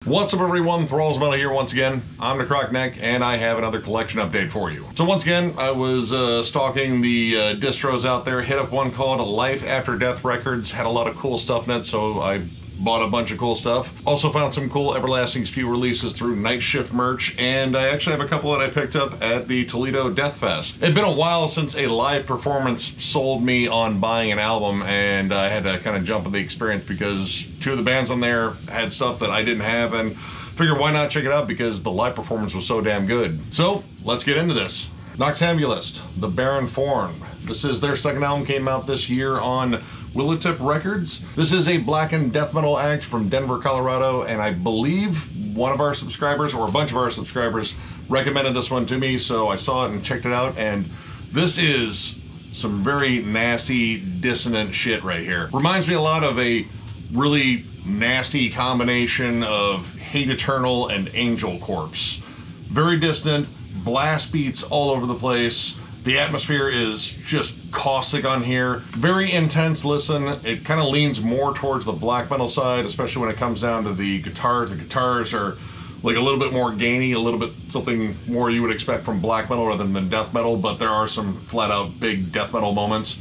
What's up everyone, Thralls Metal here once again. I'm Necrotic, and I have another collection update for you. So once again, I was stalking the distros out there, hit up one called Life After Death Records, had a lot of cool stuff in it, so I bought a bunch of cool stuff. Also found some cool Everlasting Spew releases through Night Shift merch, and I actually have a couple that I picked up at the Toledo Death Fest. It'd been a while since a live performance sold me on buying an album, and I had to kind of jump on the experience because two of the bands on there had stuff that I didn't have, and figured why not check it out because the live performance was so damn good. So let's get into this. Noctambulist, the Barren Thorn. This is their second album, came out this year on Willowtip Records. This is a blackened death metal act from Denver, Colorado, and I believe one of our subscribers, or a bunch of our subscribers, recommended this one to me, so I saw it and checked it out, and this is some very nasty, dissonant shit right here. Reminds me a lot of a really nasty combination of Hate Eternal and Angel Corpse. Very dissonant, blast beats all over the place. The atmosphere is just caustic on here. Very intense listen. It kind of leans more towards the black metal side, especially when it comes down to the guitars. The guitars are like a little bit more gainy, a little bit something more you would expect from black metal rather than death metal, but there are some flat out big death metal moments.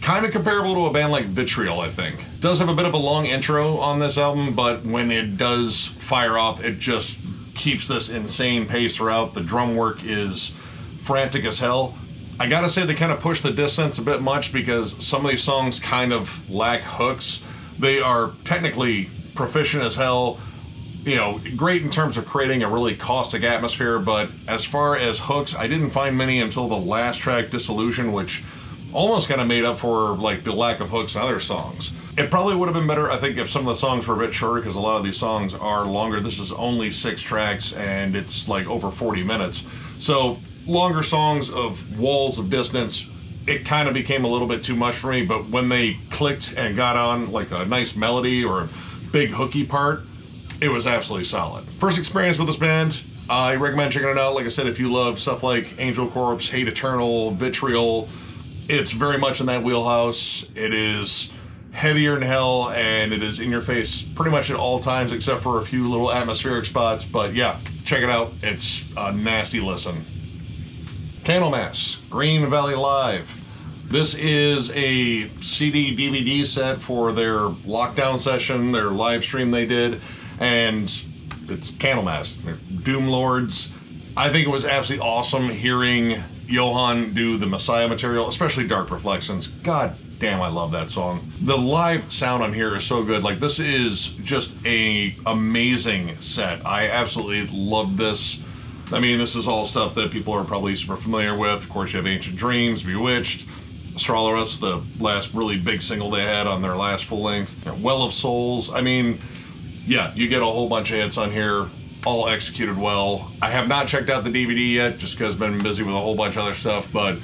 Kind of comparable to a band like Vitriol, I think. It does have a bit of a long intro on this album, but when it does fire off, it just keeps this insane pace throughout. The drum work is frantic as hell. I gotta say they kind of push the dissonance a bit much because some of these songs kind of lack hooks. They are technically proficient as hell, you know, great in terms of creating a really caustic atmosphere, but as far as hooks, I didn't find many until the last track, Disillusion, which almost kind of made up for like the lack of hooks in other songs. It probably would have been better, I think, if some of the songs were a bit shorter, because a lot of these songs are longer. This is only 6 tracks and it's like over 40 minutes. So longer songs of walls of dissonance, it kind of became a little bit too much for me, but when they clicked and got on like a nice melody or a big hooky part, it was absolutely solid. First experience with this band, I recommend checking it out. Like I said, if you love stuff like Angel Corpse, Hate Eternal, Vitriol, it's very much in that wheelhouse. It is heavier than hell, and it is in your face pretty much at all times except for a few little atmospheric spots, but yeah, check it out. It's a nasty listen. Candlemass, Green Valley Live. This is a CD DVD set for their lockdown session, their live stream they did, and it's Candlemass. They're Doom Lords. I think it was absolutely awesome hearing Johan do the Messiah material, especially Dark Reflections. God damn, I love that song. The live sound on here is so good. Like, this is just a amazing set. I absolutely love this. I mean, this is all stuff that people are probably super familiar with. Of course, you have Ancient Dreams, Bewitched, Astrolorus, the last really big single they had on their last full length. Well of Souls. I mean, yeah, you get a whole bunch of hits on here, all executed well. I have not checked out the DVD yet, just because I've been busy with a whole bunch of other stuff, but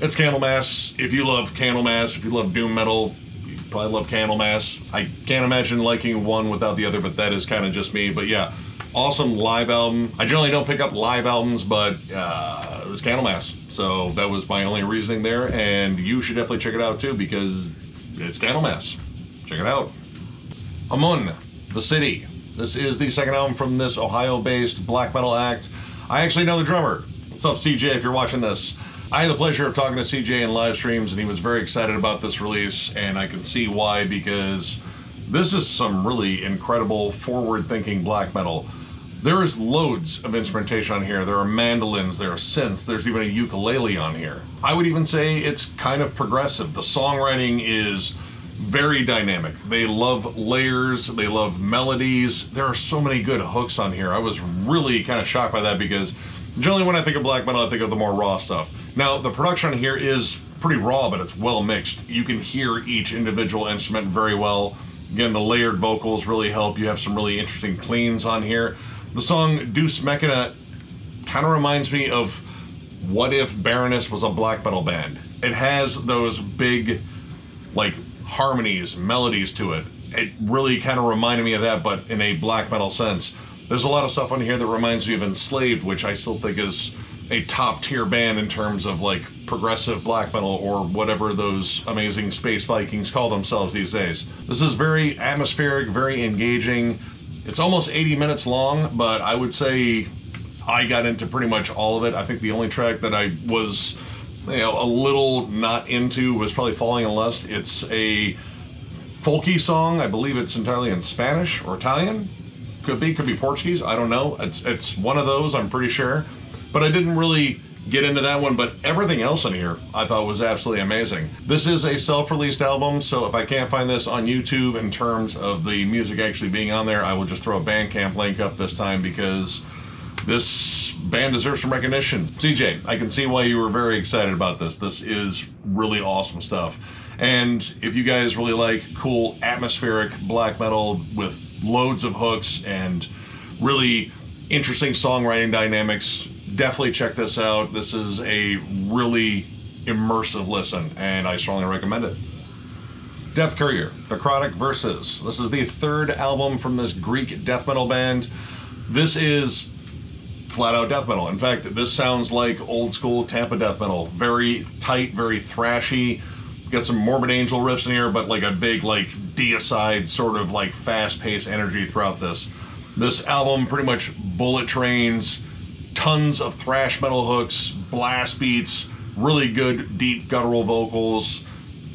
it's Candlemass. If you love Candlemass, if you love doom metal, you probably love Candlemass. I can't imagine liking one without the other, but that is kind of just me. But yeah, awesome live album. I generally don't pick up live albums, but it was Candlemass, so that was my only reasoning there, and you should definitely check it out too because it's Candlemass. Check it out. Amun The City. This is the second album from this Ohio-based black metal act. I actually know the drummer. What's up, CJ, if you're watching this? I had the pleasure of talking to CJ in live streams, and he was very excited about this release, and I can see why, because this is some really incredible, forward-thinking black metal. There is loads of instrumentation on here. There are mandolins, there are synths, there's even a ukulele on here. I would even say it's kind of progressive. The songwriting is very dynamic. They love layers, they love melodies. There are so many good hooks on here. I was really kind of shocked by that because generally when I think of black metal, I think of the more raw stuff. Now, the production on here is pretty raw, but it's well mixed. You can hear each individual instrument very well. Again, the layered vocals really help. You have some really interesting cleans on here. The song Deus Machina kind of reminds me of what if Baroness was a black metal band. It has those big, like, harmonies, melodies to it. It really kind of reminded me of that, but in a black metal sense. There's a lot of stuff on here that reminds me of Enslaved, which I still think is a top tier band in terms of like progressive black metal or whatever those amazing space Vikings call themselves these days. This is very atmospheric, very engaging. It's almost 80 minutes long, but I would say I got into pretty much all of it. I think the only track that I was, a little not into was probably Falling in Lust. It's a folky song. I believe it's entirely in Spanish or Italian. Could be Portuguese. I don't know. It's one of those, I'm pretty sure. But I didn't really get into that one, but everything else in here I thought was absolutely amazing. This is a self-released album, so if I can't find this on YouTube in terms of the music actually being on there, I will just throw a Bandcamp link up this time because this band deserves some recognition. CJ, I can see why you were very excited about this. This is really awesome stuff. And if you guys really like cool atmospheric black metal with loads of hooks and really interesting songwriting dynamics, definitely check this out. This is a really immersive listen, and I strongly recommend it. Death Courier, Necrotic Versus. This is the third album from this Greek death metal band. This is flat out death metal. In fact, this sounds like old school Tampa death metal. Very tight, very thrashy. Got some Morbid Angel riffs in here, but like a big like deicide sort of like fast-paced energy throughout this. This album pretty much bullet trains, tons of thrash metal hooks, blast beats, really good deep guttural vocals.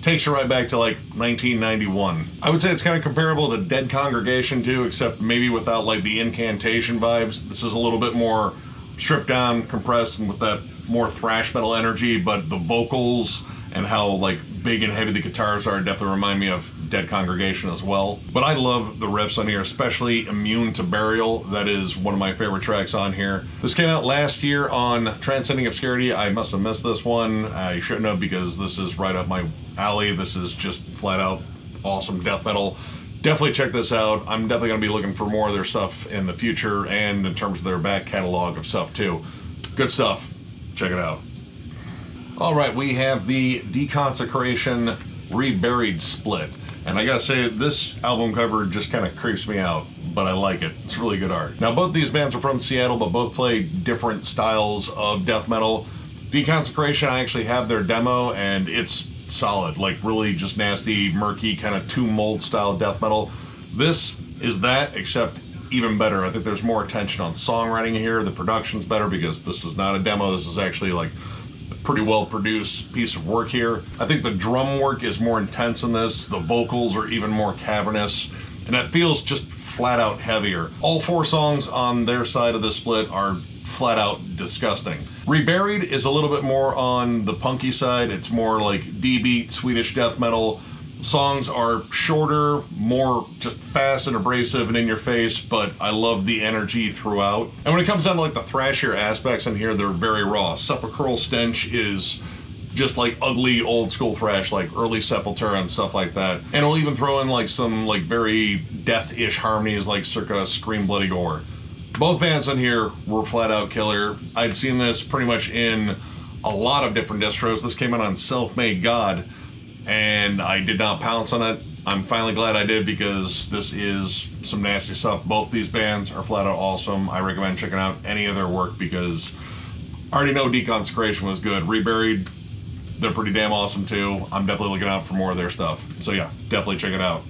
Takes you right back to like 1991. I would say it's kind of comparable to Dead Congregation too, except maybe without like the incantation vibes. This is a little bit more stripped down, compressed, and with that more thrash metal energy, but the vocals and how like big and heavy the guitars are definitely remind me of Dead Congregation as well. But I love the riffs on here, especially Immune to Burial. That is one of my favorite tracks on here. This came out last year on Transcending Obscurity. I must have missed this one. I shouldn't have, because this is right up my alley. This is just flat out awesome death metal. Definitely check this out. I'm definitely going to be looking for more of their stuff in the future, and in terms of their back catalog of stuff too. Good stuff. Check it out. All right, we have the Deconsecration Reburied split. And I gotta say, this album cover just kind of creeps me out, but I like it. It's really good art. Now, both these bands are from Seattle, but both play different styles of death metal. Deconsecration, I actually have their demo, and it's solid. Like, really just nasty, murky, kind of Tomb Mold style death metal. This is that, except even better. I think there's more attention on songwriting here. The production's better because this is not a demo. This is actually like pretty well produced piece of work here. I think the drum work is more intense in this. The vocals are even more cavernous, and it feels just flat out heavier. All four songs on their side of the split are flat out disgusting. Reburied is a little bit more on the punky side. It's more like D-beat Swedish death metal. Songs are shorter, more just fast and abrasive and in your face, but I love the energy throughout. And when it comes down to like the thrashier aspects in here, they're very raw. Sepulchral Stench is just like ugly old school thrash, like early Sepultura and stuff like that. And I'll even throw in like some like very death-ish harmonies like circa Scream Bloody Gore. Both bands on here were flat out killer. I'd seen this pretty much in a lot of different distros. This came out on Self-Made God, and I did not pounce on it. I'm finally glad I did, because this is some nasty stuff. Both these bands are flat out awesome. I recommend checking out any of their work, because I already know Deconsecration was good. Reburied, they're pretty damn awesome too. I'm definitely looking out for more of their stuff. So yeah, definitely check it out.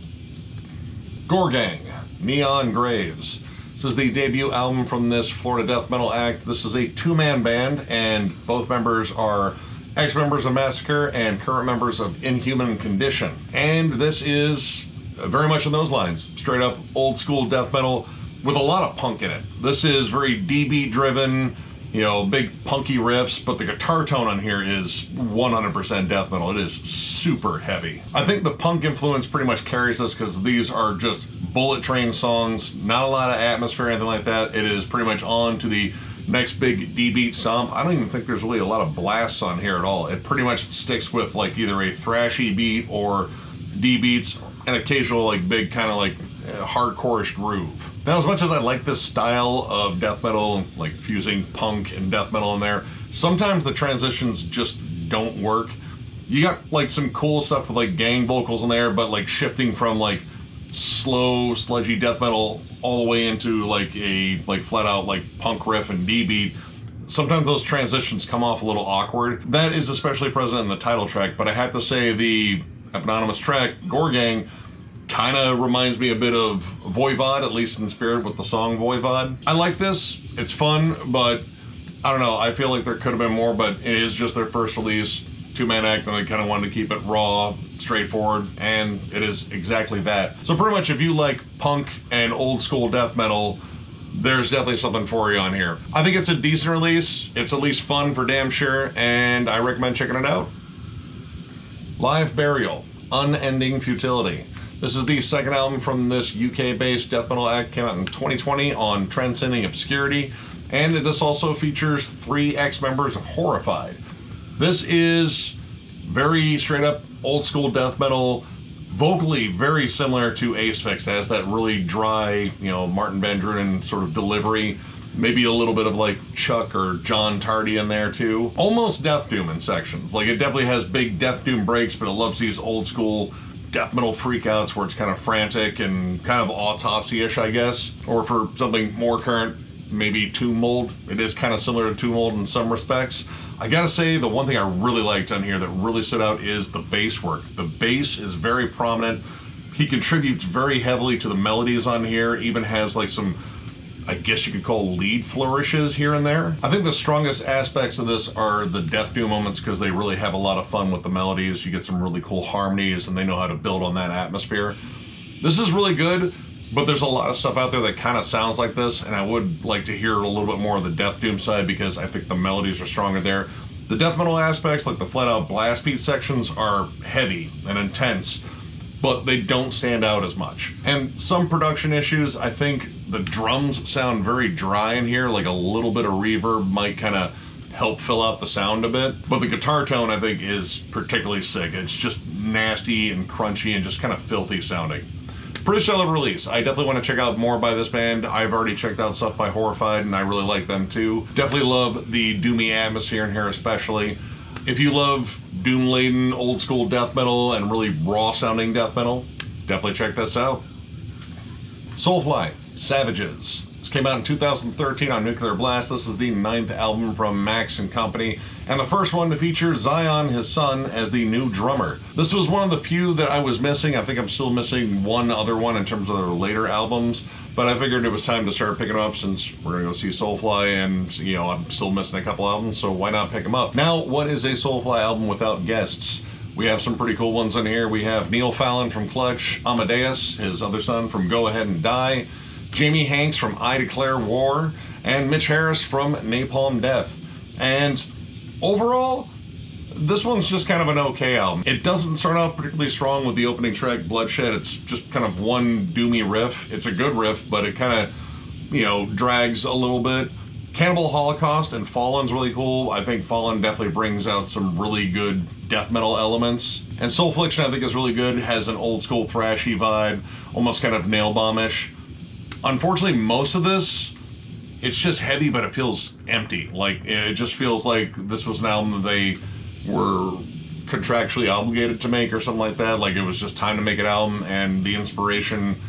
Gorgang, Neon Graves. This is the debut album from this Florida death metal act. This is a two-man band, and both members are ex-members of Massacre and current members of Inhuman Condition. And this is very much in those lines. Straight up old school death metal with a lot of punk in it. This is very DB driven, you know, big punky riffs, but the guitar tone on here is 100% death metal. It is super heavy. I think the punk influence pretty much carries this, because these are just bullet train songs, not a lot of atmosphere or anything like that. It is pretty much on to the next big D-beat stomp. I don't even think there's really a lot of blasts on here at all. It pretty much sticks with like either a thrashy beat or D-beats and occasional like big kind of like hardcore-ish groove. Now, as much as I like this style of death metal, like fusing punk and death metal in there, sometimes the transitions just don't work. You got like some cool stuff with like gang vocals in there, but like shifting from like slow, sludgy death metal all the way into like a flat out like punk riff and D-beat. Sometimes those transitions come off a little awkward. That is especially present in the title track, but I have to say the eponymous track, Gorgang, Kind of reminds me a bit of Voivod, at least in spirit with the song Voivod. I like this. It's fun, but I don't know. I feel like there could have been more, but it is just their first release, two-man act, and they kind of wanted to keep it raw, straightforward, and it is exactly that. So pretty much if you like punk and old school death metal, there's definitely something for you on here. I think it's a decent release. It's at least fun for damn sure, and I recommend checking it out. Live Burial, Unending Futility. This is the second album from this UK-based death metal act. Came out in 2020 on Transcending Obscurity, and this also features 3 ex-members of Horrified. This is very straight up old school death metal, vocally very similar to Asphyx, has that really dry, Martin Van Drunen sort of delivery. Maybe a little bit of like Chuck or John Tardy in there too. Almost Death Doom in sections. Like it definitely has big Death Doom breaks, but it loves these old school death metal freakouts where it's kind of frantic and kind of autopsy-ish, I guess. Or for something more current, maybe Tomb Mold. It is kind of similar to Tomb Mold in some respects. I gotta say, the one thing I really liked on here that really stood out is the bass work. The bass is very prominent. He contributes very heavily to the melodies on here, even has like some, I guess you could call lead flourishes here and there. I think the strongest aspects of this are the Death Doom moments because they really have a lot of fun with the melodies. You get some really cool harmonies and they know how to build on that atmosphere. This is really good, but there's a lot of stuff out there that kind of sounds like this, and I would like to hear a little bit more of the Death Doom side because I think the melodies are stronger there. The death metal aspects, like the flat out blast beat sections, are heavy and intense, but they don't stand out as much. And some production issues, I think the drums sound very dry in here, like a little bit of reverb might kind of help fill out the sound a bit. But the guitar tone, I think, is particularly sick. It's just nasty and crunchy and just kind of filthy sounding. Pretty solid release. I definitely want to check out more by this band. I've already checked out stuff by Horrified, and I really like them too. Definitely love the doomy atmosphere in here especially. If you love doom-laden, old-school death metal and really raw-sounding death metal, definitely check this out. Soulfly Savages. This came out in 2013 on Nuclear Blast. This is the 9th album from Max and Company, and the first one to feature Zion, his son, as the new drummer. This was one of the few that I was missing. I think I'm still missing one other one in terms of their later albums, but I figured it was time to start picking them up since we're gonna go see Soulfly, and I'm still missing a couple albums, so why not pick them up? Now, what is a Soulfly album without guests? We have some pretty cool ones in here. We have Neil Fallon from Clutch, Amadeus, his other son from Go Ahead and Die, Jamie Hanks from I Declare War, and Mitch Harris from Napalm Death. And overall, this one's just kind of an okay album. It doesn't start off particularly strong with the opening track, Bloodshed. It's just kind of one doomy riff. It's a good riff, but it kind of, drags a little bit. Cannibal Holocaust and Fallen's really cool. I think Fallen definitely brings out some really good death metal elements. And Soulfliction, I think, is really good. Has an old school thrashy vibe, almost kind of nail bombish. Unfortunately, most of this, it's just heavy, but it feels empty. Like, it just feels like this was an album that they were contractually obligated to make or something like that. Like, it was just time to make an album, and the inspiration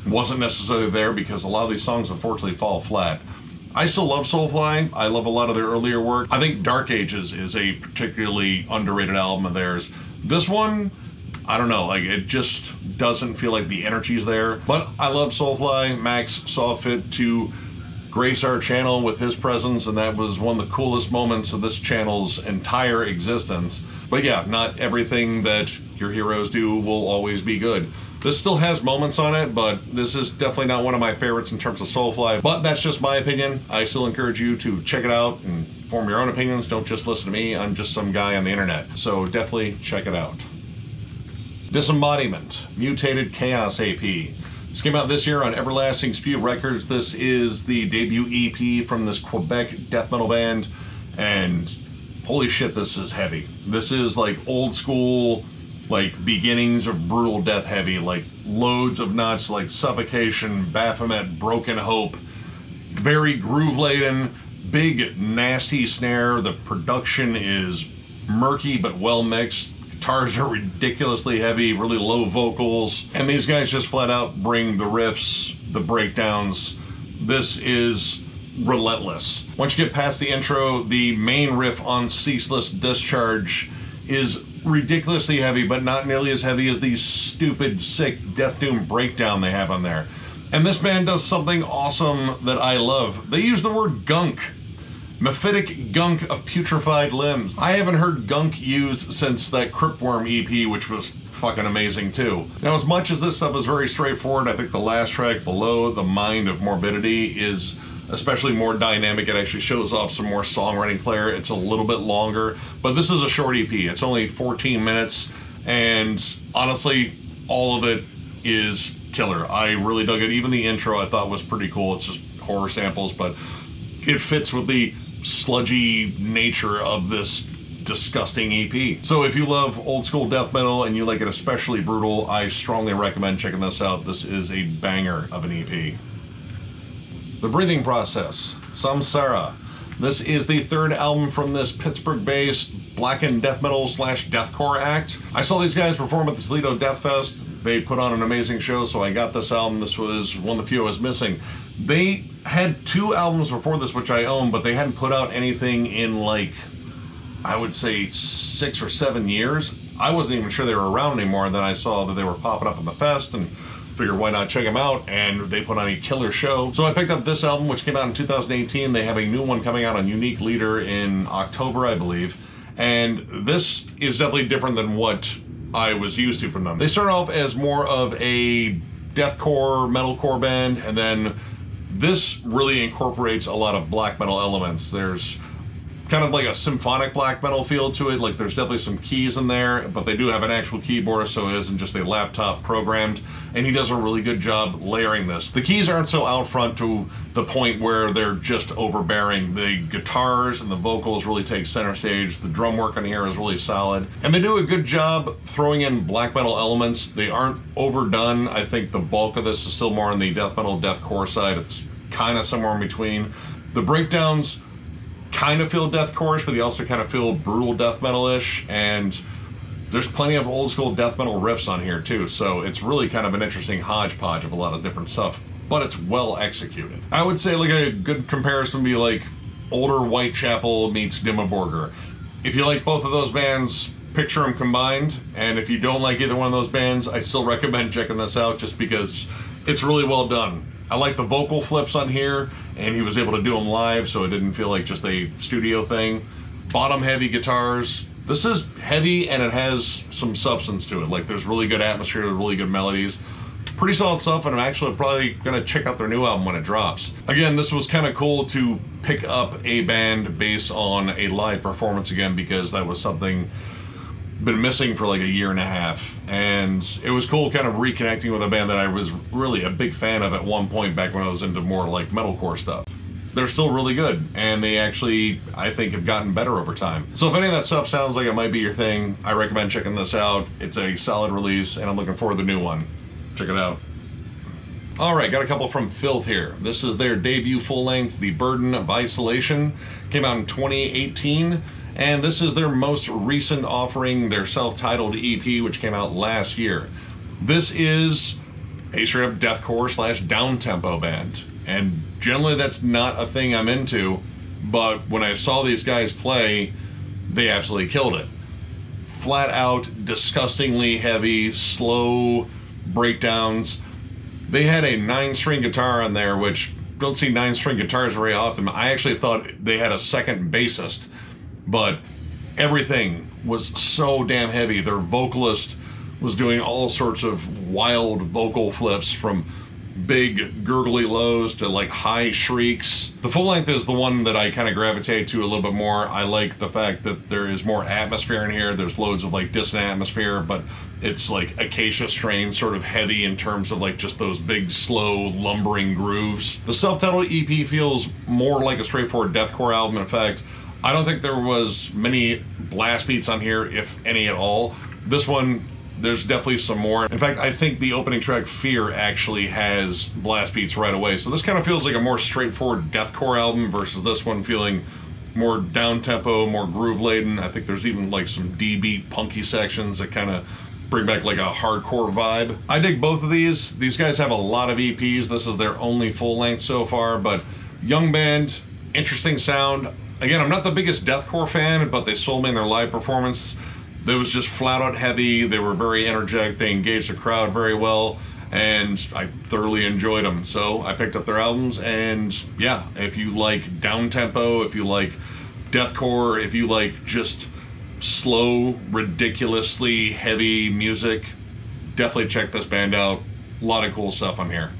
wasn't necessarily there because a lot of these songs, unfortunately, fall flat. I still love Soulfly. I love a lot of their earlier work. I think Dark Ages is a particularly underrated album of theirs. This one, I don't know, like it just doesn't feel like the energy's there. But I love Soulfly. Max saw fit to grace our channel with his presence, and that was one of the coolest moments of this channel's entire existence. But yeah, not everything that your heroes do will always be good. This still has moments on it, but this is definitely not one of my favorites in terms of Soulfly. But that's just my opinion. I still encourage you to check it out and form your own opinions. Don't just listen to me. I'm just some guy on the internet. So definitely check it out. Disembodiment, Mutated Chaos AP. This came out this year on Everlasting Spew Records. This is the debut EP from this Quebec death metal band, and holy shit, this is heavy. This is like old school, like beginnings of brutal death heavy, like loads of nuts, like Suffocation, Baphomet, Broken Hope, very groove laden, big nasty snare. The production is murky but well mixed. Guitars are ridiculously heavy, really low vocals, and these guys just flat out bring the riffs, the breakdowns. This is relentless. Once you get past the intro, the main riff on Ceaseless Discharge is ridiculously heavy, but not nearly as heavy as the stupid, sick Death Doom breakdown they have on there. And this band does something awesome that I love. They use the word gunk. Mephitic gunk of putrefied limbs. I haven't heard gunk used since that Cryptworm EP, which was fucking amazing too. Now, as much as this stuff is very straightforward, I think the last track, Below the Mind of Morbidity, is especially more dynamic. It actually shows off some more songwriting flair. It's a little bit longer, but this is a short EP. It's only 14 minutes, and honestly, all of it is killer. I really dug it. Even the intro I thought was pretty cool. It's just horror samples, but it fits with the sludgy nature of this disgusting EP. So if you love old school death metal and you like it especially brutal, I strongly recommend checking this out. This is a banger of an EP. The Breathing Process, Samsara. This is the third album from this Pittsburgh-based blackened death metal / deathcore act. I saw these guys perform at the Toledo Death Fest. They put on an amazing show, so I got this album. This was one of the few I was missing. They had 2 albums before this, which I own, but they hadn't put out anything in, like, I would say 6 or 7 years. I wasn't even sure they were around anymore, and then I saw that they were popping up at the fest, and figured why not check them out, and they put on a killer show. So I picked up this album, which came out in 2018. They have a new one coming out on Unique Leader in October, I believe, and this is definitely different than what I was used to from them. They start off as more of a deathcore, metalcore band, and then this really incorporates a lot of black metal elements. There's kind of like a symphonic black metal feel to it. Like, there's definitely some keys in there, but they do have an actual keyboard, so it isn't just a laptop programmed, and he does a really good job layering this. The keys aren't so out front to the point where they're just overbearing. The guitars and the vocals really take center stage. The drum work on here is really solid, and they do a good job throwing in black metal elements. They aren't overdone. I think the bulk of this is still more on the death metal, deathcore side. It's kind of somewhere in between. The breakdowns kind of feel deathcore-ish, but they also kind of feel brutal death metal-ish, and there's plenty of old school death metal riffs on here too, so it's really kind of an interesting hodgepodge of a lot of different stuff, but it's well executed. I would say like a good comparison would be like older Whitechapel meets Dimmu Borgir. If you like both of those bands, picture them combined, and if you don't like either one of those bands, I still recommend checking this out just because it's really well done. I like the vocal flips on here, and he was able to do them live, so it didn't feel like just a studio thing. Bottom heavy guitars. This is heavy, and it has some substance to it. Like, there's really good atmosphere, really good melodies. Pretty solid stuff, and I'm actually probably going to check out their new album when it drops. Again, this was kind of cool to pick up a band based on a live performance again, because that was something been missing for like a year and a half, and it was cool kind of reconnecting with a band that I was really a big fan of at one point back when I was into more like metalcore stuff. They're still really good, and they actually, I think, have gotten better over time. So if any of that stuff sounds like it might be your thing, I recommend checking this out. It's a solid release, and I'm looking forward to the new one. Check it out. Alright, got a couple from Filth here. This is their debut full-length, The Burden of Isolation. Came out in 2018. And this is their most recent offering, their self-titled EP, which came out last year. This is a straight-up deathcore / down-tempo band. And generally that's not a thing I'm into, but when I saw these guys play, they absolutely killed it. Flat out, disgustingly heavy, slow breakdowns. They had a 9-string guitar on there, which don't see 9-string guitars very often. I actually thought they had a second bassist, but everything was so damn heavy. Their vocalist was doing all sorts of wild vocal flips, from big gurgly lows to like high shrieks. The full length is the one that I kind of gravitate to a little bit more. I like the fact that there is more atmosphere in here. There's loads of like dissonant atmosphere, but it's like acacia strain, sort of heavy in terms of like just those big slow lumbering grooves. The self-titled EP feels more like a straightforward deathcore album. In fact, I don't think there was many blast beats on here, if any at all. This one, there's definitely some more. In fact, I think the opening track, Fear, actually has blast beats right away. So this kind of feels like a more straightforward deathcore album versus this one feeling more down-tempo, more groove-laden. I think there's even like some D-beat punky sections that kind of bring back like a hardcore vibe. I dig both of these. These guys have a lot of EPs. This is their only full-length so far, but young band, interesting sound. Again, I'm not the biggest deathcore fan, but they sold me in their live performance. It was just flat out heavy. They were very energetic. They engaged the crowd very well, and I thoroughly enjoyed them. So I picked up their albums, and yeah, if you like down tempo, if you like deathcore, if you like just slow, ridiculously heavy music, definitely check this band out. A lot of cool stuff on here.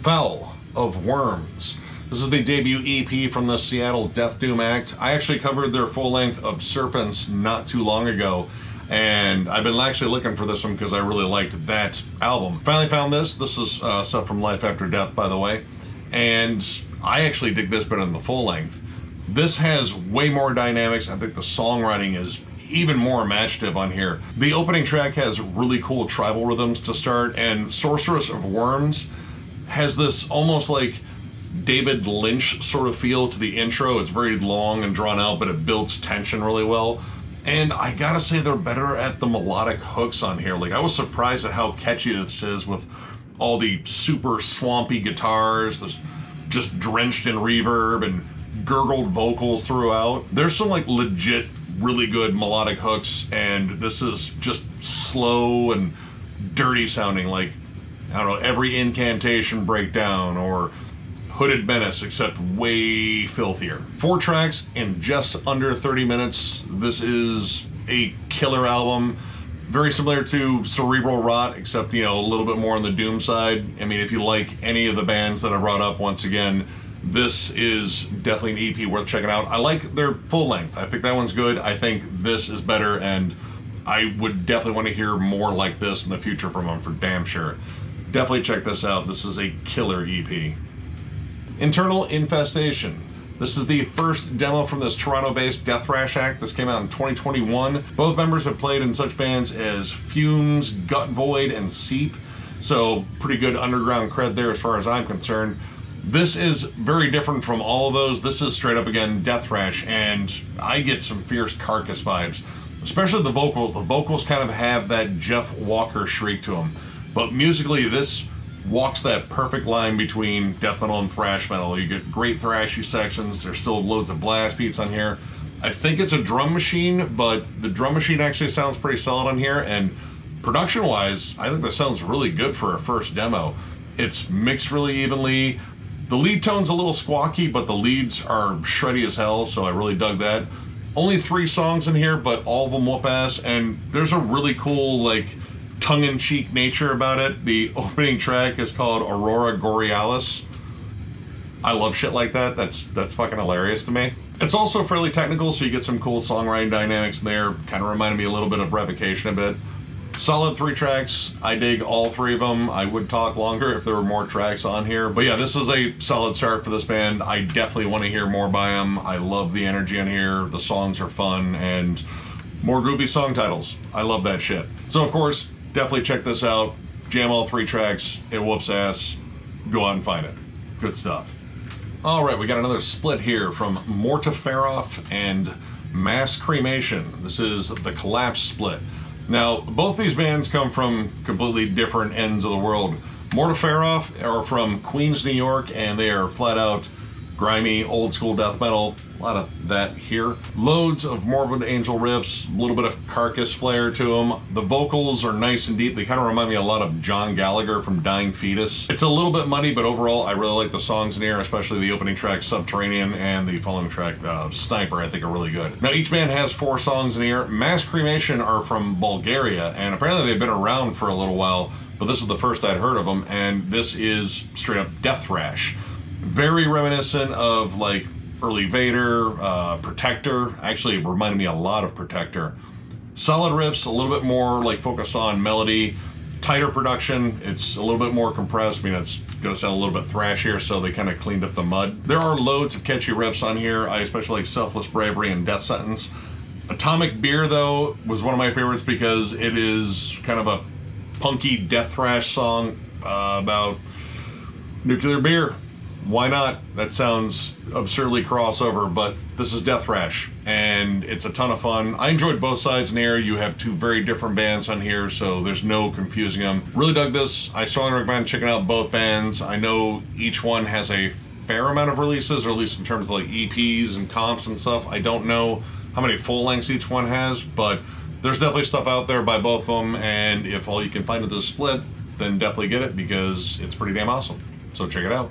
Foul of Worms. This is the debut EP from the Seattle Death Doom act. I actually covered their full length of Serpents not too long ago, and I've been actually looking for this one because I really liked that album. Finally found this. This is stuff from Life After Death, by the way, and I actually dig this better than the full length. This has way more dynamics. I think the songwriting is even more imaginative on here. The opening track has really cool tribal rhythms to start, and Sorceress of Worms has this almost like David Lynch sort of feel to the intro. It's very long and drawn out, but it builds tension really well. And I gotta say, they're better at the melodic hooks on here. Like, I was surprised at how catchy this is with all the super swampy guitars, this just drenched in reverb and gurgled vocals throughout. There's some like legit really good melodic hooks, and this is just slow and dirty sounding, like, I don't know, every Incantation Breakdown or Hooded Menace, except way filthier. 4 tracks in just under 30 minutes. This is a killer album. Very similar to Cerebral Rot, except, you know, a little bit more on the doom side. I mean, if you like any of the bands that I brought up, once again, this is definitely an EP worth checking out. I like their full length. I think that one's good. I think this is better, and I would definitely want to hear more like this in the future from them, for damn sure. Definitely check this out. This is a killer EP. Internal Infestation. This is the first demo from this Toronto-based Death Thrash act. This came out in 2021. Both members have played in such bands as Fumes, Gut Void, and Seep, so pretty good underground cred there as far as I'm concerned. This is very different from all of those. This is straight up, again, Death Thrash, and I get some fierce Carcass vibes, especially the vocals. The vocals kind of have that Jeff Walker shriek to them, but musically this walks that perfect line between death metal and thrash metal. You get great thrashy sections. There's still loads of blast beats on here. I think it's a drum machine, but the drum machine actually sounds pretty solid on here, and production-wise, I think this sounds really good for a first demo. It's mixed really evenly. The lead tone's a little squawky, but the leads are shreddy as hell, so I really dug that. Only 3 songs in here, but all of them whoop ass, and there's a really cool, like, tongue-in-cheek nature about it. The opening track is called Aurora Borealis. I love shit like that. That's fucking hilarious to me. It's also fairly technical, so you get some cool songwriting dynamics in there. Kind of reminded me a little bit of Revocation a bit. Solid 3 tracks. I dig all 3 of them. I would talk longer if there were more tracks on here. But yeah, this is a solid start for this band. I definitely want to hear more by them. I love the energy on here. The songs are fun, and more goofy song titles. I love that shit. So of course, definitely check this out. Jam all 3 tracks. It whoops ass. Go out and find it. Good stuff. All right, we got another split here from Mortiferoth and Mass Cremation. This is the Collapse split. Now, both these bands come from completely different ends of the world. Mortiferoth are from Queens, New York, and they are flat out grimy, old school death metal. A lot of that here. Loads of Morbid Angel riffs, a little bit of Carcass flair to them. The vocals are nice and deep. They kind of remind me a lot of John Gallagher from Dying Fetus. It's a little bit muddy, but overall I really like the songs in here, especially the opening track Subterranean and the following track Sniper, I think are really good. Now each band has 4 songs in here. Mass Cremation are from Bulgaria, and apparently they've been around for a little while, but this is the first I'd heard of them, and this is straight up death thrash. Very reminiscent of like early Vader, Protector. Actually, it reminded me a lot of Protector. Solid riffs, a little bit more like focused on melody, tighter production. It's a little bit more compressed. I mean, it's gonna sound a little bit thrashier, so they kind of cleaned up the mud. There are loads of catchy riffs on here. I especially like Selfless Bravery and Death Sentence. Atomic Beer, though, was one of my favorites because it is kind of a punky death thrash song about nuclear beer. Why not? That sounds absurdly crossover, but this is death thrash, and it's a ton of fun. I enjoyed both sides in here. You have 2 very different bands on here, so there's no confusing them. Really dug this. I strongly recommend checking out both bands. I know each one has a fair amount of releases, or at least in terms of like EPs and comps and stuff. I don't know how many full lengths each one has, but there's definitely stuff out there by both of them, and if all you can find is this split, then definitely get it because it's pretty damn awesome. So check it out.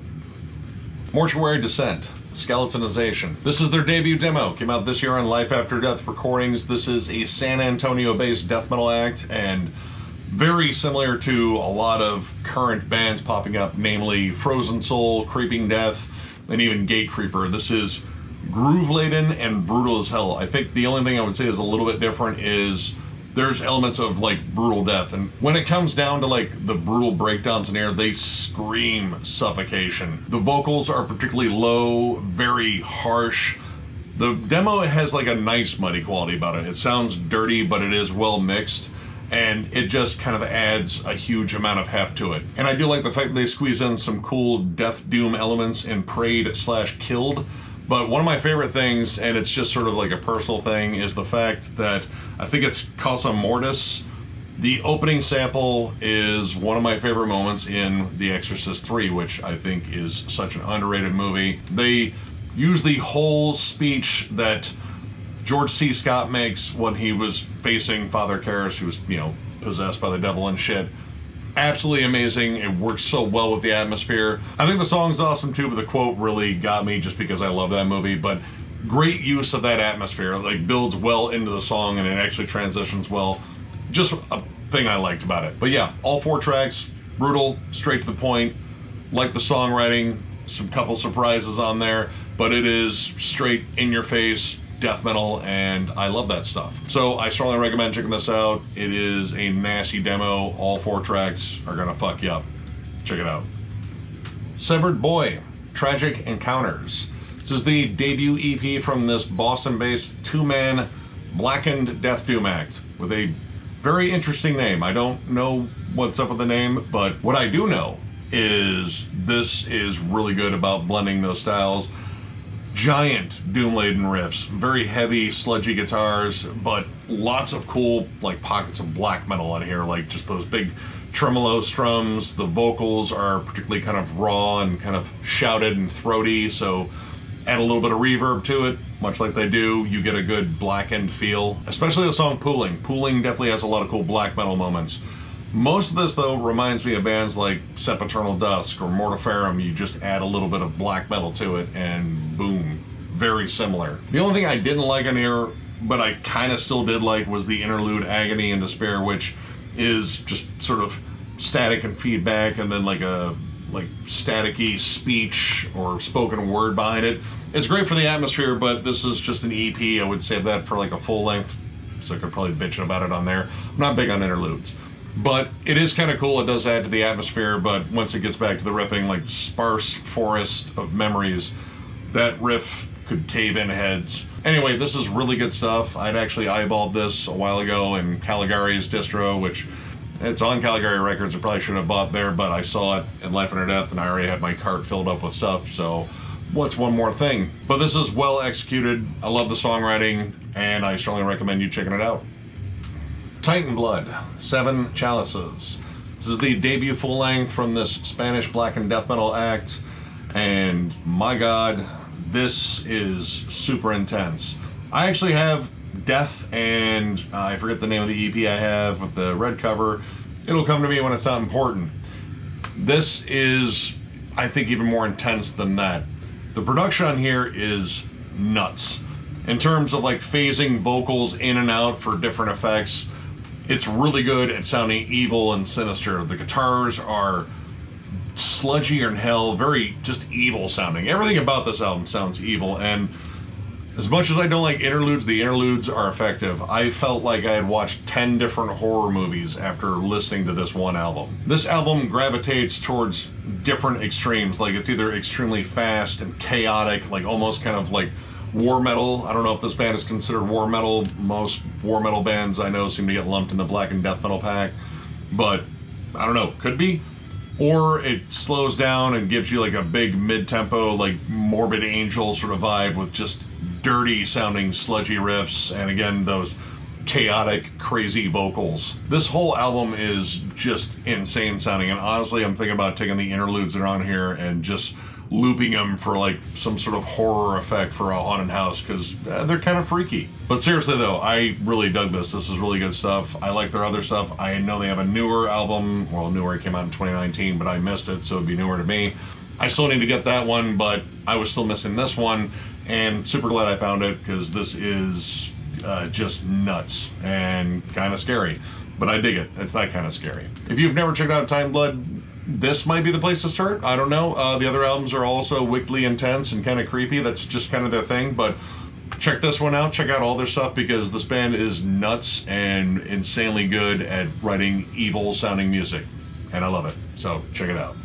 Mortuary Descent Skeletonization. This is their debut demo. Came out this year on Life After Death Recordings. This is a San Antonio-based death metal act, and very similar to a lot of current bands popping up, namely Frozen Soul, Creeping Death, and even Gatecreeper. This is groove-laden and brutal as hell. I think the only thing I would say is a little bit different is there's elements of like brutal death, and when it comes down to like the brutal breakdowns in air, they scream suffocation. The vocals are particularly low, very harsh. The demo has like a nice muddy quality about it. It sounds dirty, but it is well mixed, and it just kind of adds a huge amount of heft to it. And I do like the fact that they squeeze in some cool death doom elements in Prayed/Killed. But one of my favorite things, and it's just sort of like a personal thing, is the fact that I think it's Causa Mortis. The opening sample is one of my favorite moments in The Exorcist 3, which I think is such an underrated movie. They use the whole speech that George C. Scott makes when he was facing Father Karras, who was, you know, possessed by the devil and shit. Absolutely amazing. It works so well with the atmosphere. I think the song's awesome too, but the quote really got me just because I love that movie. But great use of that atmosphere. It like builds well into the song and it actually transitions well. Just a thing I liked about it. But yeah, all 4 tracks, brutal, straight to the point. Like the songwriting, some couple surprises on there, but it is straight in your face death metal, and I love that stuff. So I strongly recommend checking this out. It is a nasty demo. All 4 tracks are gonna fuck you up. Check it out. Severed Boy, Tragic Encounters. This is the debut EP from this Boston-based 2-man blackened death doom act with a very interesting name. I don't know what's up with the name, but what I do know is this is really good about blending those styles. Giant doom-laden riffs, very heavy, sludgy guitars, but lots of cool like pockets of black metal on here, like just those big tremolo strums. The vocals are particularly kind of raw and kind of shouted and throaty, so add a little bit of reverb to it, much like they do, you get a good blackened feel. Especially the song Pooling. Pooling definitely has a lot of cool black metal moments. Most of this, though, reminds me of bands like Sempiternal Dusk or Mortiferum. You just add a little bit of black metal to it, and boom, very similar. The only thing I didn't like on here, but I kind of still did like, was the interlude Agony and Despair, which is just sort of static and feedback, and then like a staticky speech or spoken word behind it. It's great for the atmosphere, but this is just an EP. I would save that for like a full length, so I could probably bitch about it on there. I'm not big on interludes. But it is kind of cool. It does add to the atmosphere, but once it gets back to the riffing, like Sparse Forest of Memories, that riff could cave in heads. Anyway, this is really good stuff. I'd actually eyeballed this a while ago in Caligari's distro, which it's on Caligari Records. I probably should have bought there, but I saw it in Life After Death, and I already had my cart filled up with stuff, so what's one more thing? But this is well executed. I love the songwriting, and I strongly recommend you checking it out. Teitanblood, 7 Chalices. This is the debut full length from this Spanish black and death metal act, and my god, this is super intense. I actually have Death, and I forget the name of the EP I have with the red cover. It'll come to me when it's not important. This is, I think, even more intense than that. The production on here is nuts. In terms of like phasing vocals in and out for different effects, it's really good at sounding evil and sinister. The guitars are sludgy and hell, very just evil sounding. Everything about this album sounds evil, and as much as I don't like interludes, the interludes are effective. I felt like I had watched 10 different horror movies after listening to this one album. This album gravitates towards different extremes, like it's either extremely fast and chaotic, like almost kind of like war metal. I don't know if this band is considered war metal. Most war metal bands I know seem to get lumped in the black and death metal pack, but I don't know, could be. Or it slows down and gives you like a big mid-tempo, like Morbid Angel sort of vibe with just dirty sounding sludgy riffs, and again, those chaotic, crazy vocals. This whole album is just insane sounding, and honestly, I'm thinking about taking the interludes that are on here and just looping them for like some sort of horror effect for a haunted house, because they're kind of freaky. But seriously though, I really dug this. This is really good stuff. I like their other stuff. I know they have a newer album. Well, newer, it came out in 2019, but I missed it, so it'd be newer to me. I still need to get that one, but I was still missing this one, and super glad I found it, because this is just nuts and kind of scary. But I dig it. It's that kind of scary. If you've never checked out Teitanblood, this might be the place to start. I don't know. The other albums are also wickedly intense and kind of creepy. That's just kind of their thing. But check this one out. Check out all their stuff, because this band is nuts and insanely good at writing evil-sounding music. And I love it. So check it out.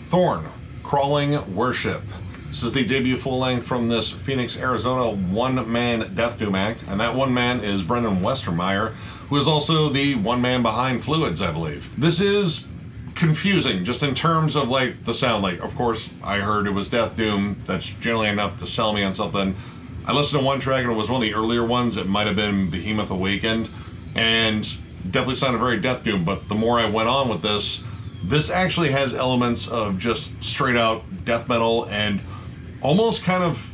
Thorn, Crawling Worship. This is the debut full-length from this Phoenix, Arizona one-man death doom act. And that one man is Brendan Westermeyer, who is also the one man behind Fluids, I believe. This is confusing just in terms of like the sound. Like, of course, I heard it was death doom. That's generally enough to sell me on something. I listened to one track and it was one of the earlier ones. It might have been Behemoth Awakened, and definitely sounded very death doom. But the more I went on with this actually has elements of just straight out death metal and almost kind of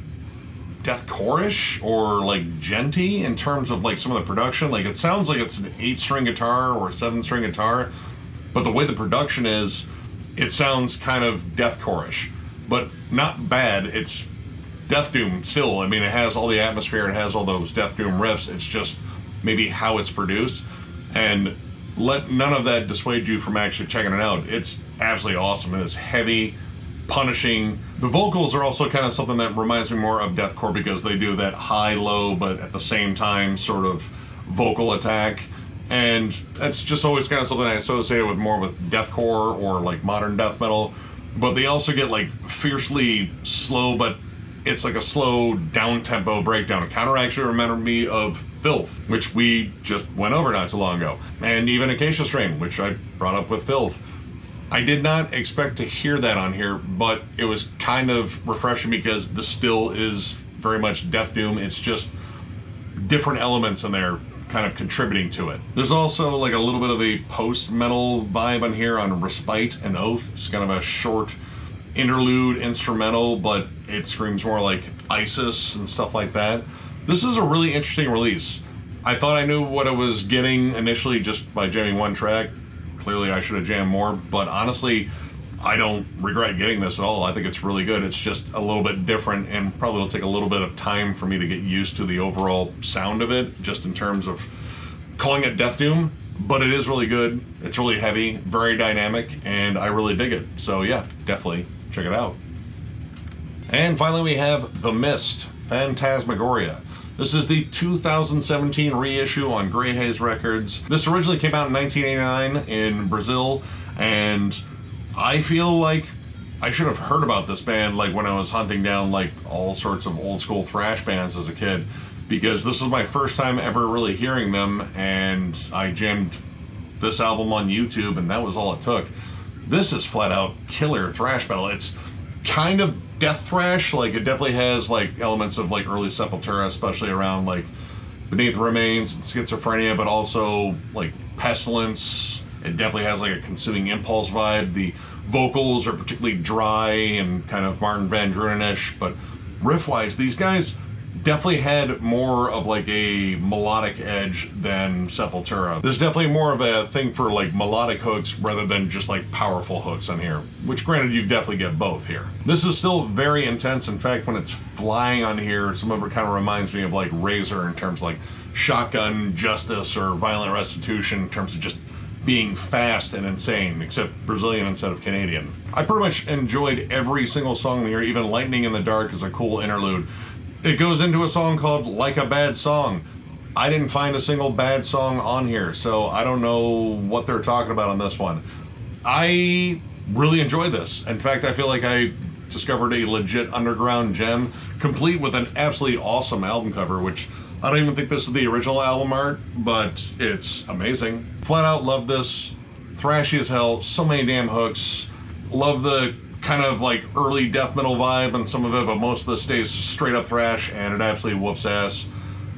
deathcore-ish or like genty in terms of like some of the production. Like, it sounds like it's an 8-string guitar or a 7-string guitar, but the way the production is, it sounds kind of deathcore-ish, but not bad. It's death doom still. I mean, it has all the atmosphere, it has all those death doom riffs. It's just maybe how it's produced, and let none of that dissuade you from actually checking it out. It's absolutely awesome, and it's heavy, punishing. The vocals are also kind of something that reminds me more of deathcore, because they do that high-low but at the same time sort of vocal attack, and that's just always kind of something I associate with more with deathcore or like modern death metal. But they also get like fiercely slow, but it's like a slow down-tempo breakdown. It kind of actually reminded me of Filth, which we just went over not too long ago, and even Acacia Strain, which I brought up with Filth. I did not expect to hear that on here, but it was kind of refreshing, because this still is very much death doom. It's just different elements in there kind of contributing to it. There's also like a little bit of the post-metal vibe on here on Respite and Oath. It's kind of a short interlude instrumental, but it screams more like ISIS and stuff like that. This is a really interesting release. I thought I knew what I was getting initially just by jamming one track. Clearly I should have jammed more, but honestly, I don't regret getting this at all. I think it's really good. It's just a little bit different, and probably will take a little bit of time for me to get used to the overall sound of it, just in terms of calling it death doom, but it is really good. It's really heavy, very dynamic, and I really dig it. So yeah, definitely check it out. And finally we have The Mist Phantasmagoria. This is the 2017 reissue on Grey Haze Records. This originally came out in 1989 in Brazil, and I feel like I should have heard about this band like when I was hunting down like all sorts of old school thrash bands as a kid, because this is my first time ever really hearing them, and I jammed this album on YouTube and that was all it took. This is flat out killer thrash metal. It's kind of death thrash. Like, it definitely has like elements of like early Sepultura, especially around like Beneath the Remains and Schizophrenia, but also like Pestilence. It definitely has like a Consuming Impulse vibe. The vocals are particularly dry and kind of Martin Van Drunen-ish, but riff-wise, these guys definitely had more of like a melodic edge than Sepultura. There's definitely more of a thing for like melodic hooks rather than just like powerful hooks on here, which granted you definitely get both here. This is still very intense. In fact, when it's flying on here, some of it kind of reminds me of like Razor in terms of like Shotgun Justice or Violent Restitution in terms of just being fast and insane, except Brazilian instead of Canadian. I pretty much enjoyed every single song here. Even Lightning in the Dark is a cool interlude. It goes into a song called Like a Bad Song. I didn't find a single bad song on here, so I don't know what they're talking about on this one. I really enjoyed this. In fact, I feel like I discovered a legit underground gem, complete with an absolutely awesome album cover, which I don't even think this is the original album art, but it's amazing. Flat out love this. Thrashy as hell, so many damn hooks. Love the kind of like early death metal vibe and some of it, but most of this stays straight up thrash, and it absolutely whoops ass.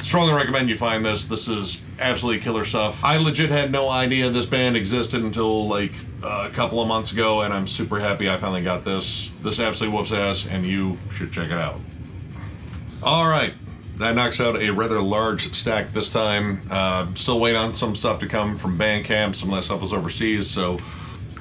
Strongly recommend you find this. This is absolutely killer stuff. I legit had no idea this band existed until like a couple of months ago, and I'm super happy I finally got this. This absolutely whoops ass, and you should check it out. All right, that knocks out a rather large stack this time. Still waiting on some stuff to come from Bandcamp. Some of that stuff was overseas, so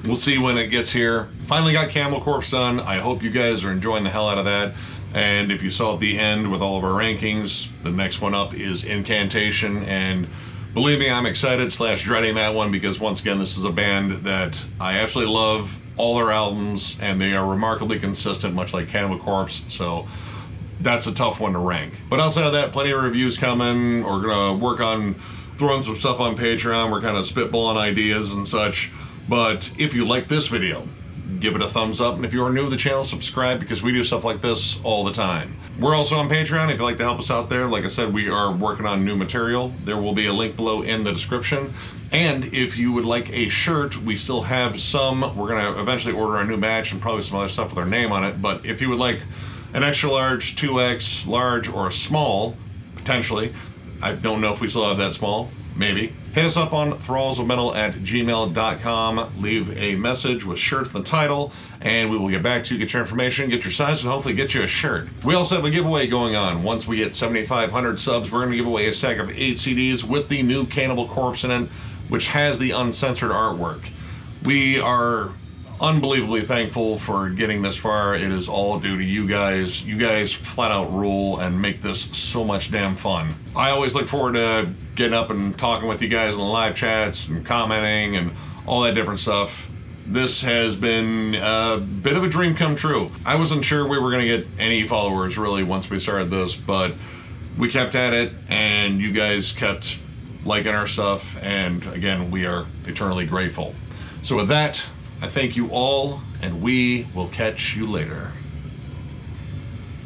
we'll see when it gets here. Finally got Camel Corpse done. I hope you guys are enjoying the hell out of that. And if you saw at the end with all of our rankings, the next one up is Incantation, and believe me, I'm excited / dreading that one, because once again, this is a band that I absolutely love all their albums, and they are remarkably consistent, much like Cannibal Corpse, so that's a tough one to rank. But outside of that, plenty of reviews coming. We're gonna work on throwing some stuff on Patreon. We're kind of spitballing ideas and such. But if you like this video, give it a thumbs up, and if you are new to the channel, subscribe, because we do stuff like this all the time. We're also on Patreon if you'd like to help us out there. Like I said, we are working on new material. There will be a link below in the description. And if you would like a shirt, we still have some. We're gonna eventually order a new batch and probably some other stuff with our name on it. But if you would like an extra large, 2X, large, or a small, potentially, I don't know if we still have that small, maybe, hit us up on thrallsofmetal@gmail.com. Leave a message with shirt in the title, and we will get back to you, get your information, get your size, and hopefully get you a shirt. We also have a giveaway going on. Once we get 7,500 subs, we're going to give away a stack of 8 CDs with the new Cannibal Corpse in it, which has the uncensored artwork. We are unbelievably thankful for getting this far. It is all due to you guys. You guys flat out rule and make this so much damn fun. I always look forward to getting up and talking with you guys in the live chats and commenting and all that different stuff. This has been a bit of a dream come true. I wasn't sure we were going to get any followers really once we started this, but we kept at it, and you guys kept liking our stuff, and again, we are eternally grateful. So with that, I thank you all, and we will catch you later.